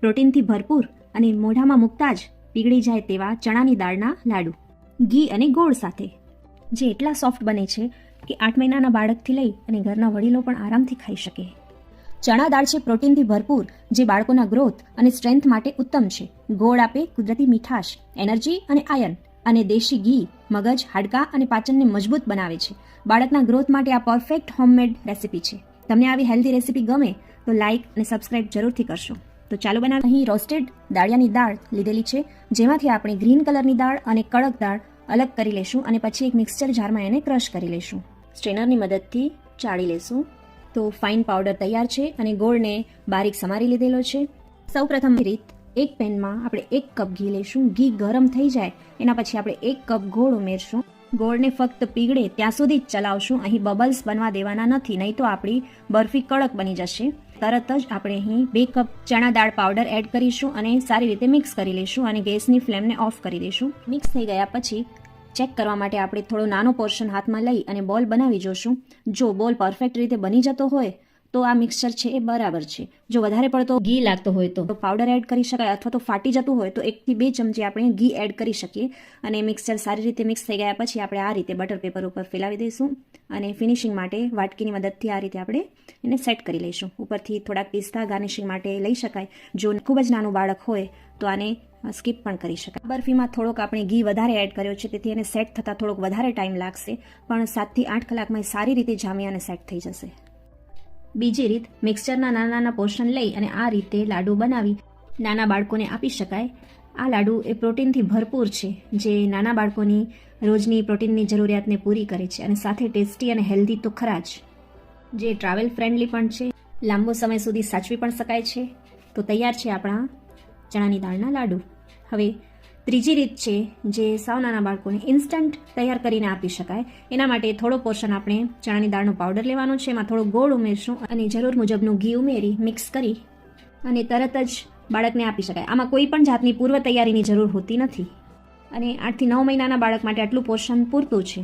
પ્રોટીનથી ભરપૂર અને મોઢામાં મૂકતા જ પીગળી જાય તેવા ચણાની દાળના લાડુ ઘી અને ગોળ સાથે, જે એટલા સોફ્ટ બને છે કે 8 મહિનાના બાળકથી લઈ અને ઘરના વડીલો પણ આરામથી ખાઈ શકે. ચણા દાળ છે પ્રોટીનથી ભરપૂર, જે બાળકોના ગ્રોથ અને સ્ટ્રેન્થ માટે ઉત્તમ છે. ગોળ આપે કુદરતી મીઠાશ, એનર્જી અને આયર્ન, અને દેશી ઘી મગજ, હાડકાં અને પાચનને મજબૂત બનાવે છે. બાળકના ગ્રોથ માટે આ પરફેક્ટ હોમમેડ રેસીપી છે. તમને આવી હેલ્ધી રેસીપી ગમે તો લાઇક અને સબસ્ક્રાઇબ જરૂરથી કરશો. તો ચાલો બનાવીએ. અહીં રોસ્ટેડ દાળિયાની દાળ લીધેલી છે, જેમાંથી આપણે ગ્રીન કલરની દાળ અને કડક દાળ અલગ કરી લેશું અને પછી એક મિક્સચર જારમાં એને ક્રશ કરી લેશું. સ્ટ્રેનરની મદદથી ચાળી લેશું. તો ફાઇન પાવડર તૈયાર છે અને ગોળને બારીક સમારી લીધેલો છે. સૌપ્રથમ રીત, એક પેનમાં આપણે 1 કપ ઘી લેશું. ઘી ગરમ થઈ જાય એના પછી આપણે 1 કપ ગોળ ઉમેરશું. ગોળને ફક્ત પીગળે ત્યાં સુધી જ ચલાવશું. અહીં બબલ્સ બનવા દેવાના નથી, નહીં તો આપણી બરફી કડક બની જશે. તરત જ આપણે અહીં 2 કપ ચણા દાળ પાવડર એડ કરીશું અને સારી રીતે મિક્સ કરી લઈશું અને ગેસની ફ્લેમને ઓફ કરી દઈશું. મિક્સ થઈ ગયા પછી ચેક કરવા માટે આપણે થોડો નાનો પોર્શન હાથમાં લઈ અને બોલ બનાવી જોશું. જો બોલ પરફેક્ટ રીતે બની જતો હોય તો આ મિક્સચર છે એ બરાબર છે. જો વધારે પડતો ઘી લાગતો હોય તો પાવડર એડ કરી શકાય, અથવા તો ફાટી જતું હોય તો 1 થી 2 ચમચી આપણે ઘી એડ કરી શકીએ. અને મિક્સચર સારી રીતે મિક્સ થઈ ગયા પછી આપણે આ રીતે બટર પેપર ઉપર ફેલાવી દઈશું અને ફિનિશિંગ માટે વાટકીની મદદથી આ રીતે આપણે એને સેટ કરી લઈશું. ઉપરથી થોડાક પિસ્તા ગાર્નિશિંગ માટે લઈ શકાય. જો ખૂબ જ નાનું બાળક હોય તો આને સ્કીપ પણ કરી શકાય. બરફીમાં થોડોક આપણે ઘી વધારે એડ કર્યો છે, તેથી એને સેટ થતાં થોડોક વધારે ટાઈમ લાગશે, પણ 7 થી 8 કલાકમાં સારી રીતે જામી અને સેટ થઈ જશે. બીજી રીત, મિક્સચરના નાના નાના પોર્શન લઈ અને આ રીતે લાડુ બનાવી નાના બાળકોને આપી શકાય. આ લાડુ એ પ્રોટીનથી ભરપૂર છે, જે નાના બાળકોની રોજની પ્રોટીનની જરૂરિયાતને પૂરી કરે છે અને સાથે ટેસ્ટી અને હેલ્ધી તો ખરા જ, જે ટ્રાવેલ ફ્રેન્ડલી પણ છે, લાંબો સમય સુધી સાચવી પણ શકાય છે. તો તૈયાર છે આપણા ચણાની દાળના લાડુ. હવે ત્રીજી રીત છે, જે સાવ નાના બાળકોને ઇન્સ્ટન્ટ તૈયાર કરીને આપી શકાય. એના માટે થોડો પોર્શન આપણે ચણાની દાળનો પાવડર લેવાનો છે, એમાં થોડો ગોળ ઉમેરશું અને જરૂર મુજબનું ઘી ઉમેરી મિક્સ કરી અને તરત જ બાળકને આપી શકાય. આમાં કોઈ પણ જાતની પૂર્વ તૈયારીની જરૂર હોતી નથી અને 8 થી 9 મહિનાના બાળક માટે આટલું પોર્શન પૂરતું છે.